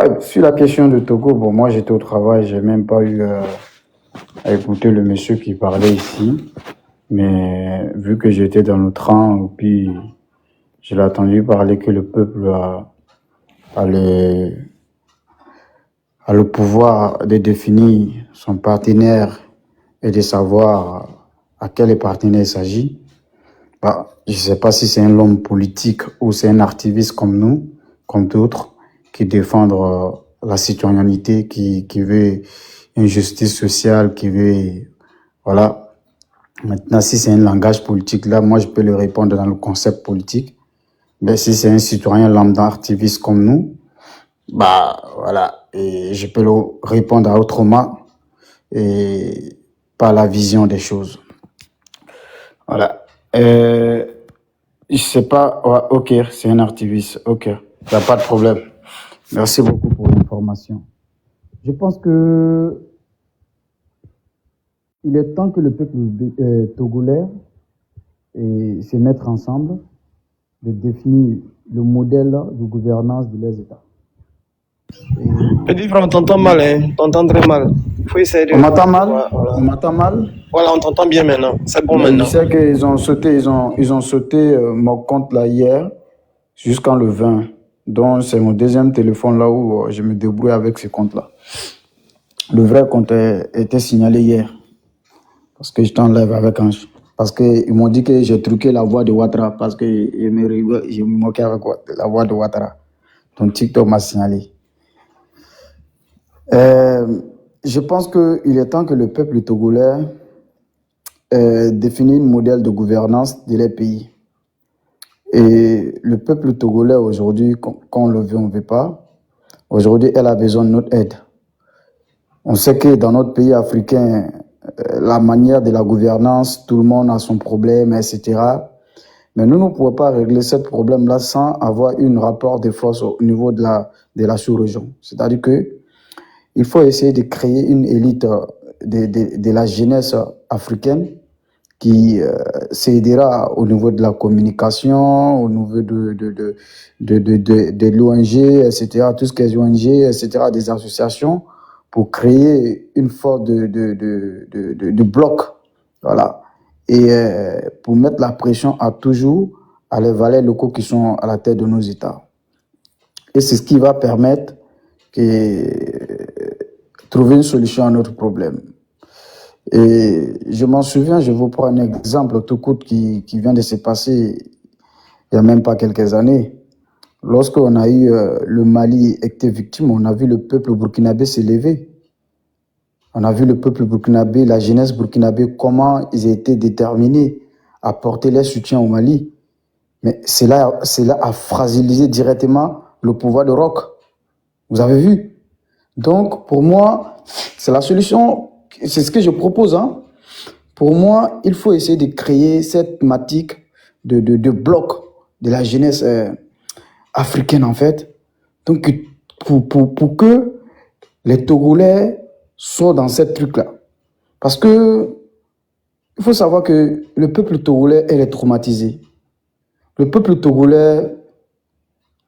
Ouais, sur la question de Togo, bon, moi j'étais au travail, j'ai même pas eu à écouter le monsieur qui parlait ici, mais vu que j'étais dans le train, puis je l'ai entendu parler que le peuple a a le pouvoir de définir son partenaire et de savoir à quel partenaire il s'agit. Bah, je ne sais pas si c'est un homme politique ou c'est un activiste comme nous, comme d'autres, qui défendent la citoyenneté, qui veut une justice sociale, qui veut... Voilà. Maintenant, si c'est un langage politique, là, moi, je peux le répondre dans le concept politique. Mais si c'est un citoyen lambda activiste comme nous, bah, voilà. Et je peux le répondre autrement et par la vision des choses. Voilà. Je sais pas. Ouais, ok, c'est un activiste. Ok, il n'y a pas de problème. Merci beaucoup pour l'information. Je pense que il est temps que le peuple togolais se mette ensemble de définir le modèle de gouvernance de leurs États. Petit frère, on t'entend mal, hein? On t'entend très mal. Faut essayer de... On m'entend mal? Ouais, voilà. On m'entend mal? Voilà, on t'entend bien maintenant. C'est bon Mais je maintenant. sais qu'ils ont sauté, ils ont sauté mon compte là hier jusqu'en le 20. Donc c'est mon deuxième téléphone là où je me débrouille avec ce compte-là. Le vrai compte était signalé hier. Parce que je t'enlève avec un... Parce qu'ils m'ont dit que j'ai truqué la voix de Ouattara. Parce que je me moquais avec la voix de Ouattara. Donc TikTok m'a signalé. Je pense qu'il est temps que le peuple togolais définisse un modèle de gouvernance de les pays. Et le peuple togolais aujourd'hui, quand on le veut, on ne veut pas, aujourd'hui, elle a besoin de notre aide. On sait que dans notre pays africain, la manière de la gouvernance, tout le monde a son problème, etc. Mais nous ne pouvons pas régler ce problème-là sans avoir un rapport de force au niveau de la sous-région. C'est-à-dire que il faut essayer de créer une élite de la jeunesse africaine qui s'aidera au niveau de la communication, au niveau de l'ONG, etc., tout ce qui est ONG, etc., des associations, pour créer une forme de bloc, voilà, et pour mettre la pression à toujours à les valets locaux qui sont à la tête de nos États. Et c'est ce qui va permettre de trouver une solution à notre problème. Et je m'en souviens, je vous prends un exemple tout court qui vient de se passer il n'y a même pas quelques années. Lorsqu'on a eu le Mali était victime, on a vu le peuple burkinabé s'élever. On a vu le peuple burkinabé, la jeunesse burkinabé, comment ils étaient déterminés à porter leur soutien au Mali. Mais cela a fragilisé directement le pouvoir de Roch. Vous avez vu? Donc, pour moi, c'est la solution, c'est ce que je propose. Hein. Pour moi, il faut essayer de créer cette thématique de bloc de la jeunesse africaine, en fait. Donc, pour que les Togolais soient dans cette truc-là. Parce que il faut savoir que le peuple togolais, elle est traumatisé. Le peuple togolais,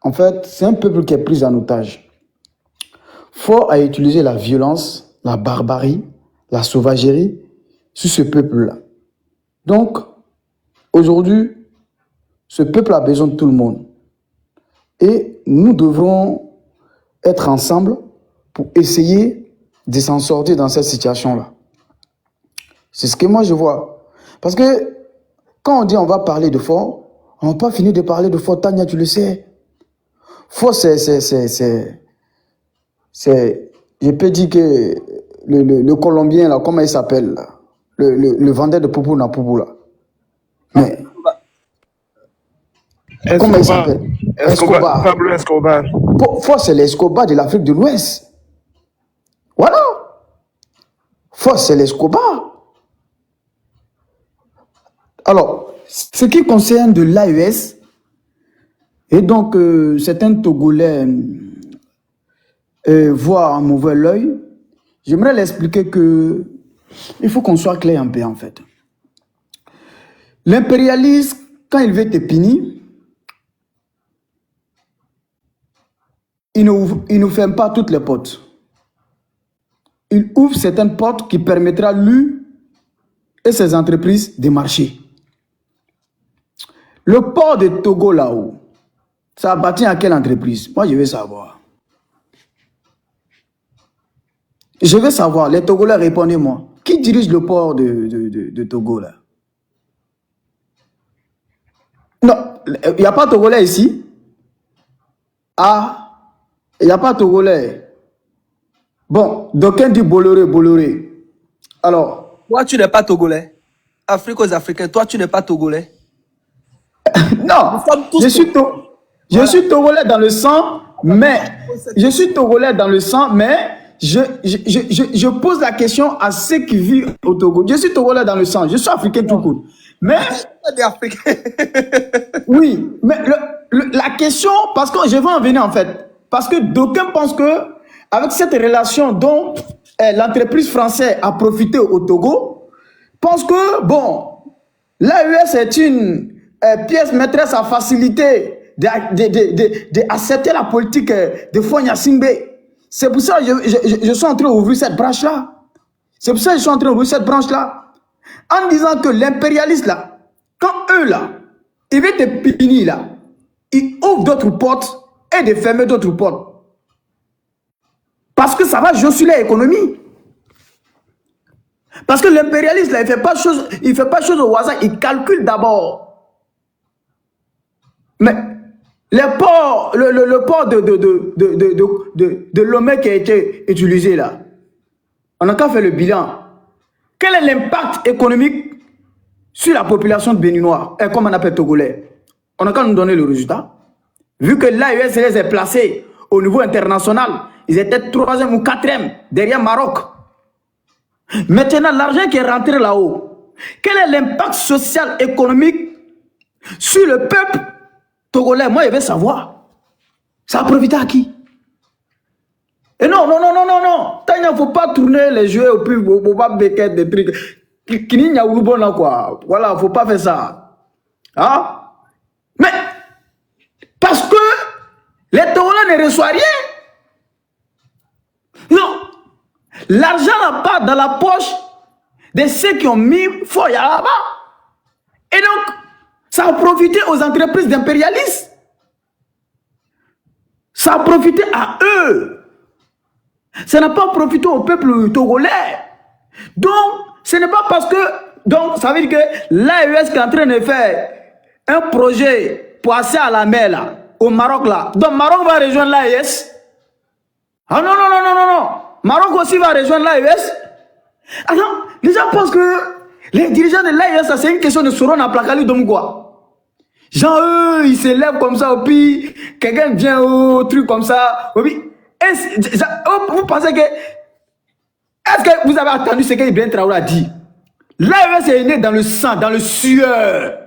en fait, c'est un peuple qui est pris en otage. Fort à utiliser la violence, la barbarie, la sauvagerie sur ce peuple-là. Donc, aujourd'hui, ce peuple a besoin de tout le monde. Et nous devrons être ensemble pour essayer de s'en sortir dans cette situation-là. C'est ce que moi je vois. Parce que quand on dit on va parler de Fort, on n'a pas fini de parler de Fort. Tania, tu le sais. Fort, je peux dire que le Colombien, là, comment il s'appelle, le vendeur de poupou na poupou, là. Mais, comment il Escobar. s'appelle? Escobar. Pablo Escobar. Fort, c'est l'Escobar de l'Afrique de l'Ouest. Voilà. Fort, c'est l'Escobar. Alors, ce qui concerne de l'AES, et donc certains Togolais voient un mauvais œil, j'aimerais l'expliquer que il faut qu'on soit clair un peu en fait. L'impérialisme, quand il veut te punir, il ne ferme pas toutes les portes. Il ouvre certaines portes qui permettra lui et ses entreprises de marcher. Le port de Togo là-haut, ça appartient à quelle entreprise? Moi, je veux savoir. Je veux savoir, les Togolais, répondez-moi. Qui dirige le port de Togo là? Non, il n'y a pas de Togolais ici. Ah, il n'y a pas de Togolais. Bon, d'aucuns disent Bolloré. Alors. Toi, tu n'es pas Togolais. Afrique aux Africains, toi, tu n'es pas Togolais. Non, je suis Togolais dans le sang, mais je pose la question à ceux qui vivent au Togo. Je suis Togolais dans le sang, je suis africain tout court. Mais oui, mais la question, parce que je vais en venir en fait, parce que d'aucuns pensent que avec cette relation dont l'entreprise française a profité au Togo, pensent que bon, l'AES est une pièce maîtresse à faciliter d'accepter la politique de Fonya Singbe. C'est pour ça que je suis en train d'ouvrir cette branche-là. C'est pour ça que je suis en train d'ouvrir cette branche-là. En disant que l'impérialiste, là, quand eux, là, ils veulent te punir, là, ils ouvrent d'autres portes et de fermer d'autres portes. Parce que ça va jouer sur l'économie. Parce que l'impérialiste, là, il ne fait pas chose au hasard, il calcule d'abord. Mais le port de Lomé qui a été utilisé là, on n'a qu'à faire le bilan. Quel est l'impact économique sur la population de Béninois, comme on appelle Togolais? On n'a qu'à nous donner le résultat. Vu que l'AES les est placé au niveau international, ils étaient 3e ou 4e derrière Maroc. Maintenant, l'argent qui est rentré là-haut, quel est l'impact social, économique sur le peuple Togolais? Moi, je veux savoir. Ça a profité à qui? Et non. Il ne faut pas tourner les jeux au plus, faut pas béquer des trucs. Qui n'y a pas là, quoi. Voilà, il ne faut pas faire ça. Hein? Mais, parce que les Togolais ne reçoivent rien. Non. L'argent n'a pas dans la poche de ceux qui ont mis Foya là-bas. Et donc, ça a profité aux entreprises d'impérialistes. Ça a profité à eux. Ça n'a pas profité au peuple togolais. Donc, ce n'est pas parce que... Donc, ça veut dire que l'AES qui est en train de faire un projet pour passer à la mer, là, au Maroc, là. Donc, Maroc va rejoindre l'AES. Ah non. Maroc aussi va rejoindre l'AES. Ah non, les gens pensent que les dirigeants de l'AES, c'est une question de Soron à Plakali, donc quoi. Genre, eux, ils se lèvent comme ça, et puis quelqu'un vient au truc comme ça. Vous pensez que... Est-ce que vous avez entendu ce qu'Ibrahim Traoré a dit? L'AES est né dans le sang, dans le sueur.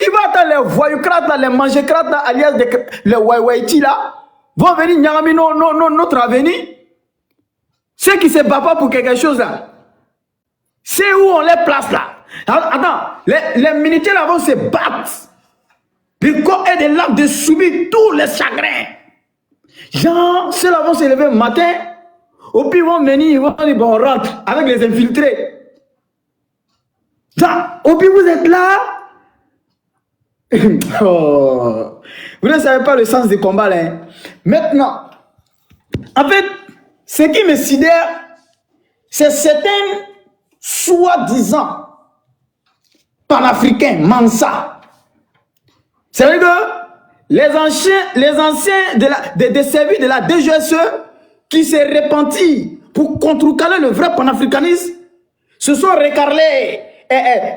Il va attendre les voyoucrates, les mangécrates, alias les Waïwaïti là, vont venir nyangami notre avenir. Ceux qui se battent pas pour quelque chose là, c'est où on les place là. Attends, les militaires là vont se battre. Le corps est des lames de subir tous les chagrins. Genre, ceux-là vont se lever le matin, au pire ils vont venir, ils vont dire bon, on rentre avec les infiltrés. Genre, au pire vous êtes là. Oh. Vous ne savez pas le sens du combat là. Hein. Maintenant, en fait, ce qui me sidère, c'est certains soi-disant panafricains, Mansa. C'est vrai que les anciens des services de la DGSE qui s'est repenti pour contrecarrer le vrai panafricanisme se sont recarlés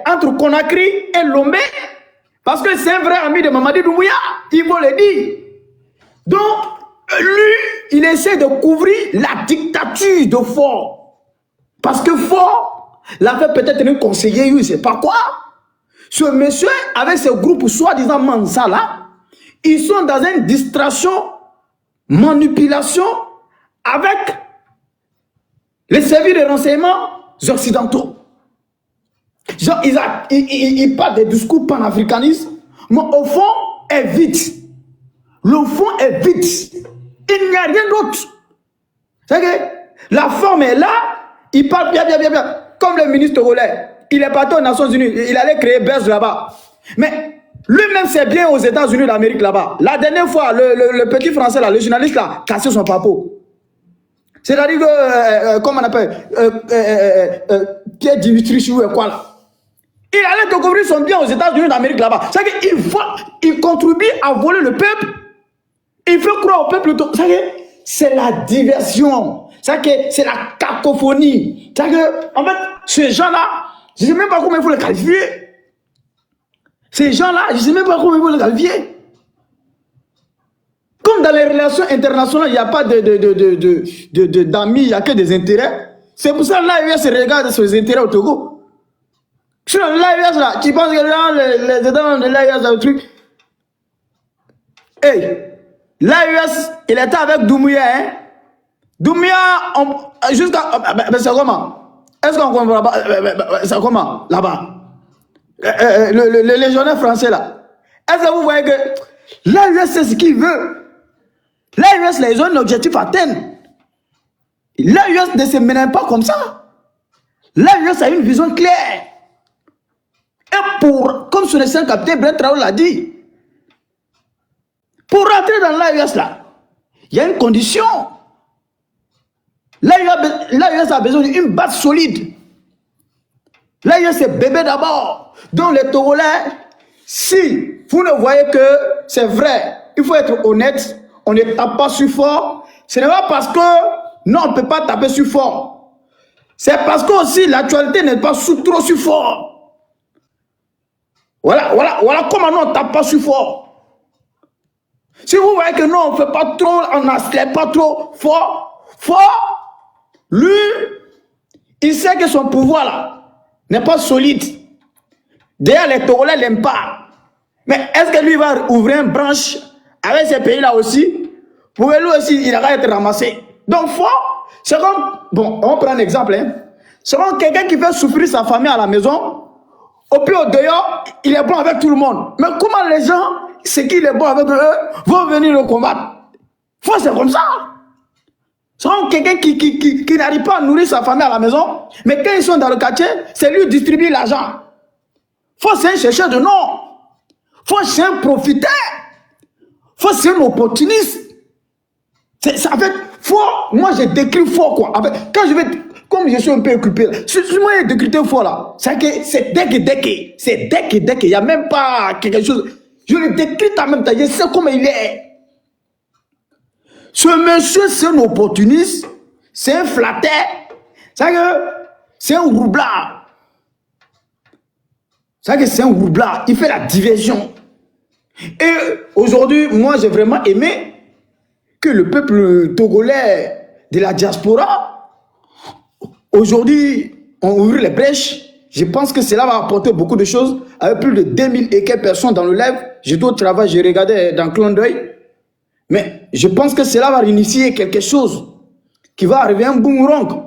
entre Conakry et Lomé parce que c'est un vrai ami de Mamadi Doumbouya, il faut le dire. Donc, lui, il essaie de couvrir la dictature de Faure. Parce que Faure l'a fait peut-être un conseiller, je ne sais pas quoi. Ce monsieur, avec ce groupe soi-disant Mansa là, ils sont dans une distraction, manipulation avec les services de renseignement occidentaux. Genre, ils parlent des discours panafricanistes, mais au fond, est vide. Le fond est vide. Il n'y a rien d'autre. C'est que la forme est là, il parle bien. Comme le ministre togolais, il est parti aux Nations Unies, il allait créer Buzz là-bas. Mais lui-même, c'est bien aux États-Unis d'Amérique là-bas. La dernière fois, le petit français là, le journaliste là, cassé son papeau. C'est-à-dire que, comment on appelle, Pierre Dimitri Chou et quoi là. Il allait découvrir son bien aux États-Unis d'Amérique là-bas. C'est-à-dire qu'il contribue à voler le peuple. Il fait croire au peuple. C'est la diversion. C'est la cacophonie. En fait, ces gens-là, je ne sais même pas comment il faut les qualifier. Ces gens-là, je ne sais même pas comment il faut les qualifier. Comme dans les relations internationales, il n'y a pas d'amis, il n'y a que des intérêts. C'est pour ça que l'AES se regarde sur les intérêts au Togo. Sur l'AES là, tu penses que les États de l'AES là, le truc. Hey, l'AES, il était avec Doumbouya, hein. Doumbouya, jusqu'à. C'est comment? Est-ce qu'on comprend pas? C'est comment? Là-bas. Le légionnaire français là. Est-ce que vous voyez que l'AES, c'est ce qu'il veut? L'AES, ils ont un objectif à atteindre. L'AES ne se mène pas comme ça. L'AES a une vision claire. Et comme son ancien capitaine Brent Traoré l'a dit, pour rentrer dans l'AES là, il y a une condition. L'AES a besoin d'une base solide. L'AES c'est bébé d'abord. Donc les Togolais, si vous ne voyez que c'est vrai, il faut être honnête. On ne tape pas sur fort. Ce n'est pas parce que non, on ne peut pas taper sur fort. C'est parce que aussi l'actualité n'est pas trop sur fort. Voilà comment non, on ne tape pas sur fort. Si vous voyez que non, on ne fait pas trop, on n'accélère pas trop fort, lui, il sait que son pouvoir là n'est pas solide. D'ailleurs, les Togolais ne l'aiment pas. Mais est-ce que lui va ouvrir une branche avec ces pays-là aussi, pour lui aussi, il va être ramassé. Donc, fort, c'est comme, bon, on prend un exemple, hein. C'est comme quelqu'un qui fait souffrir sa famille à la maison, au plus au dehors, il est bon avec tout le monde. Mais comment les gens, c'est qu'il est bon avec eux, vont venir le combattre? Fort, c'est comme ça. C'est comme quelqu'un qui n'arrive pas à nourrir sa famille à la maison, mais quand ils sont dans le quartier, c'est lui qui distribue l'argent. Fort, c'est un chercheur de nom. Fort, c'est un profiteur. Faut c'est un opportuniste. En fait, fort, moi je décris fort quoi. En fait, quand je vais, comme je suis un peu occupé, si moi je décris fort là, c'est que c'est dès que, il n'y a même pas quelque chose. Je le décris en même temps, je sais comment il est. Ce monsieur, c'est un opportuniste, c'est un flatteur, c'est un roublard. C'est un roublard, il fait la diversion. Et aujourd'hui, moi, j'ai vraiment aimé que le peuple togolais de la diaspora, aujourd'hui, on ouvre les brèches. Je pense que cela va apporter beaucoup de choses. Avec plus de 2000 et quelques personnes dans le live, j'étais au travail, j'ai regardé dans Clin d'œil. Mais je pense que cela va initier quelque chose qui va arriver un boomerang.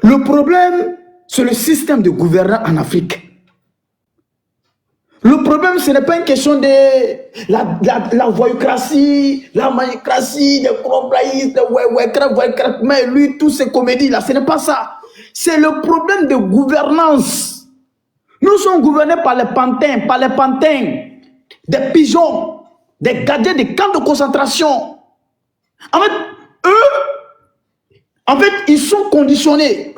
Le problème, c'est le système de gouvernance en Afrique. Le problème, ce n'est pas une question de la voyoucratie, la manicratie, des complaïstes, mais lui, tous ces comédies-là, ce n'est pas ça. C'est le problème de gouvernance. Nous sommes gouvernés par les pantins, des pigeons, des gardiens des camps de concentration. En fait, eux, ils sont conditionnés.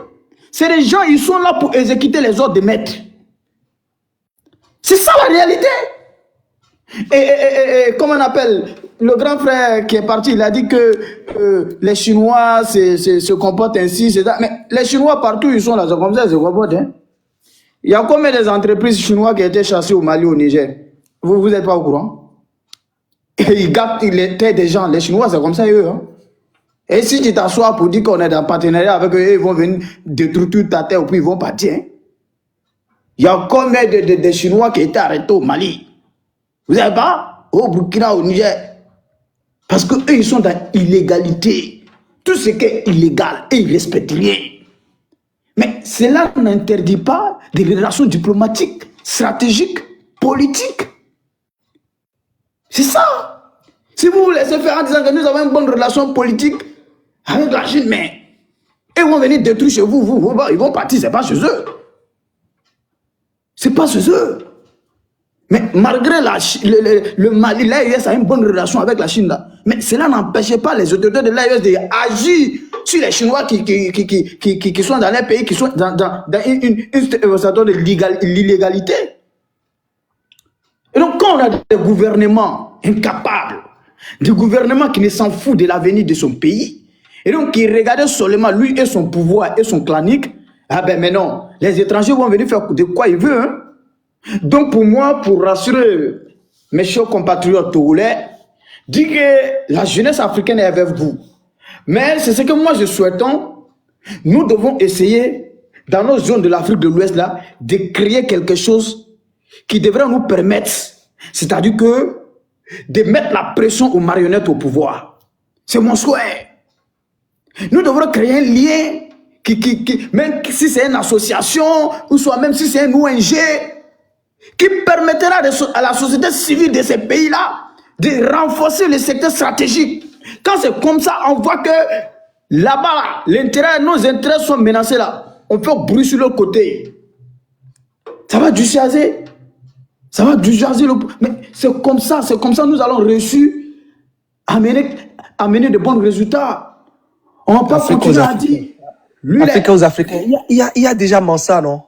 C'est les gens, ils sont là pour exécuter les ordres des maîtres. C'est ça la réalité. Et comment on appelle le grand frère qui est parti, il a dit que les Chinois se comportent ainsi, c'est ça. Mais les Chinois partout, ils sont là, comme ça, ils se comportent. Hein? Il y a combien des entreprises chinoises qui ont été chassées au Mali, au Niger? Vous n'êtes pas au courant? Et ils gâtent les terres des gens. Les Chinois, c'est comme ça, eux. Hein? Et si tu t'assois pour dire qu'on est dans partenariat avec eux, ils vont venir détruire toute ta terre, puis ils vont partir. Hein? Il y a combien de Chinois qui étaient arrêtés au Mali? Vous savez pas? Au Burkina, au Niger. Parce qu'eux, ils sont dans l'illégalité. Tout ce qui est illégal, et ils ne respectent rien. Mais cela n'interdit pas des relations diplomatiques, stratégiques, politiques. C'est ça. Si vous vous laissez faire en disant que nous avons une bonne relation politique avec la Chine, mais ils vont venir détruire chez vous, ils vont partir, c'est pas chez eux. C'est pas chez eux. Mais malgré le Mali, l'AES a une bonne relation avec la Chine là. Mais cela n'empêchait pas les autorités de l'AES d'agir sur les Chinois qui sont dans les pays, qui sont dans une sorte de l'illégalité. Et donc quand on a des gouvernements incapables, des gouvernements qui ne s'en foutent de l'avenir de son pays, et donc qui regardent seulement lui et son pouvoir et son clanique, ah ben mais non, les étrangers vont venir faire de quoi ils veulent, hein. Donc pour moi, pour rassurer mes chers compatriotes togolais, dis que la jeunesse africaine est avec vous. Mais c'est ce que moi je souhaite. Nous devons essayer, dans nos zones de l'Afrique de l'Ouest, là, de créer quelque chose qui devrait nous permettre, c'est-à-dire que de mettre la pression aux marionnettes au pouvoir. C'est mon souhait. Nous devrons créer un lien, même si c'est une association, ou soit même si c'est un ONG, qui permettra à la société civile de ces pays-là de renforcer le secteur stratégique. Quand c'est comme ça, on voit que là-bas, nos intérêts sont menacés là. On fait bruit sur l'autre côté. Ça va dissuader. Ça va dissuader. Mais c'est comme ça nous allons réussir à mener de bons résultats. On ne va pas continuer à dire. Africains aux Africains. Il y a déjà Mansa, non?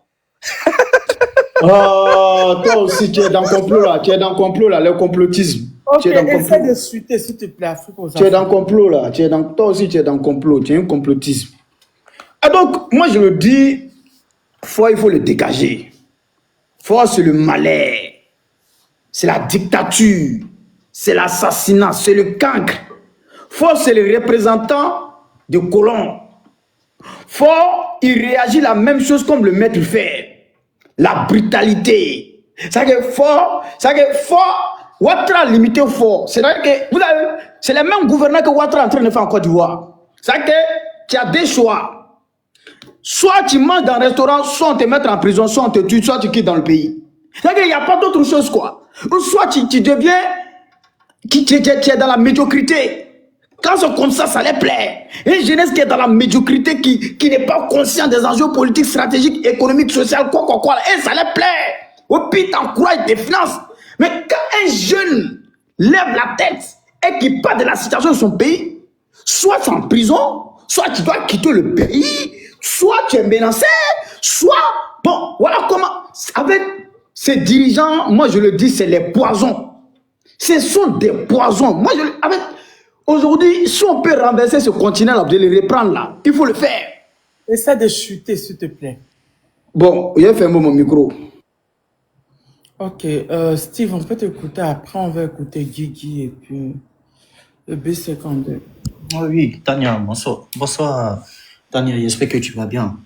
Oh, toi aussi, tu es dans le complot là. Tu es dans le complot là, le complotisme. Ok, tu es dans le essaie complot. de suiter, s'il te plaît, Afrique aux Tu es dans Africains. le complot là. Toi aussi, tu es dans le complot. Tu es un complotisme. Et donc, moi, je le dis, il faut le dégager. C'est le malheur. C'est la dictature. C'est l'assassinat. C'est le cancre. C'est le représentant de colons. Il réagit la même chose comme le maître fait. La brutalité. C'est-à-dire que Ouattara limité fort. C'est-à-dire que c'est les mêmes gouvernants que Ouattara est en train de faire en Côte d'Ivoire. C'est-à-dire que tu as des choix. Soit tu manges dans un restaurant, soit on te met en prison, soit on te tue, soit tu quittes dans le pays. C'est-à-dire qu'il n'y a pas d'autre chose, quoi. Ou soit tu deviens, tu es dans la médiocrité. Quand c'est comme ça, ça les plaît. Une jeunesse qui est dans la médiocrité, qui n'est pas conscient des enjeux politiques, stratégiques, économiques, sociaux, quoi, et ça les plaît. Au pire, t'encourages des finances. Mais quand un jeune lève la tête et qui part de la situation de son pays, soit c'est en prison, soit tu dois quitter le pays, soit tu es menacé, soit, bon, voilà comment, avec ces dirigeants, moi je le dis, c'est les poisons. Ce sont des poisons. Moi, aujourd'hui, si on peut renverser ce continent-là, de le reprendre là, il faut le faire. Essaie de chuter, s'il te plaît. Bon, il a fait mon micro. Ok, Steve, on peut t'écouter. Après, on va écouter Guigui et puis le B52. Oui, Tania, bonsoir. Bonsoir, Tania, j'espère que tu vas bien.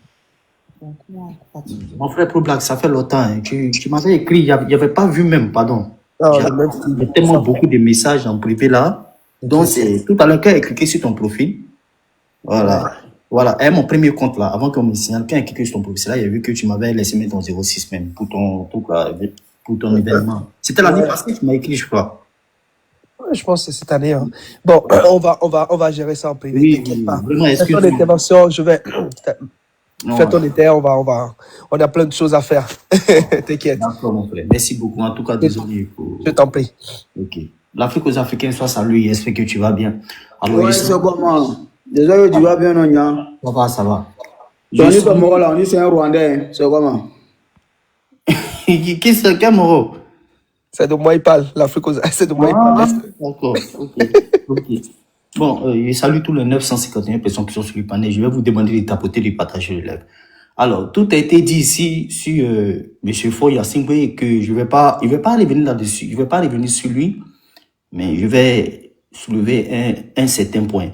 Donc, moi, on continue. Mon frère Pro Black, ça fait longtemps. Hein. Tu m'avais écrit, il n'y avait pas vu même, pardon. Non, J'ai tellement beaucoup de messages en privé là. Donc, c'est tout à l'heure, quand j'ai cliqué sur ton profil, voilà. Voilà, et mon premier compte là, avant qu'on me signale, quand j'ai cliqué sur ton profil, là, j'ai vu que tu m'avais laissé mettre ton 06 même pour ton truc là, pour ton événement. C'était l'année passée que tu m'as écrit, je crois. Ouais, je pense que c'est cette année. Hein. Bon, on va gérer ça en privé. Oui, T'inquiète pas. vraiment, Fais ton excuse-moi. intervention, je vais. Non, Fais ton été, on a plein de choses à faire. T'inquiète. d'accord, mon frère. Merci beaucoup. En tout cas, désolé pour. Je t'en prie. Ok. L'Afrique aux Africains, soit salut, j'espère que tu vas bien. Alors, Ouais, c'est comment? Désolé, tu vas bien, non, Nya? ça va, ça va. On dit pas Moro là, on dit c'est un Rwandais. C'est comment? Qui c'est, quel Moro? C'est de moi il parle. L'Afrique, c'est de moi il parle. D'accord, ok. Bon, je salue tous les 951 personnes qui sont sur le panel. Je vais vous demander de tapoter, de partager le live. Alors, tout a été dit ici sur M. Foy Yassingwe que je vais pas revenir là-dessus. Je vais pas revenir sur lui, mais je vais soulever un certain point.